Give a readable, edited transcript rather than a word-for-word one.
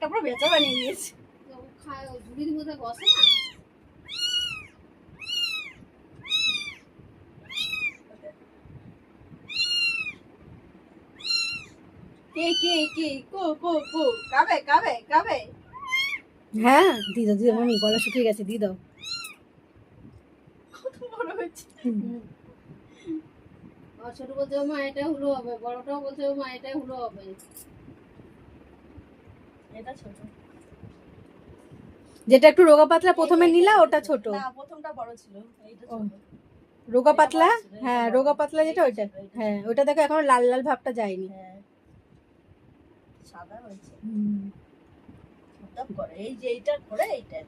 একটা পুরো বেচা বানিয়ে দিয়েছে। তো খায় ও ঝুড়ির মধ্যে বসে না। কে কো কো কো কাবে কাবে কাবে। হ্যাঁ দিদা দিদা মামি গলা শুকিয়ে গেছে দিদা। কত বড় হয়েছে। আর ছোট বলছে মা এটা হুলো হবে, বড়টাও বলছে মা এটা হুলো হবে। এটা ছোট। যেটা একটু রোগা পাতলা প্রথমে নিলা ওটা ছোট। না প্রথমটা বড় ছিল, এইটা ছোট। রোগা পাতলা, এটা বড় ছিল, হ্যাঁ এটা রোগা বড় পাতলা ছিল, যেটা ওইটা। ছিল, এটা হ্যাঁ ছিল। ওইটা দেখো এখনো লাল লাল ভাবটা যায়নি। হ্যাঁ সাদা হয়েছে। ধপ করে এই যে এইটা করে এইটা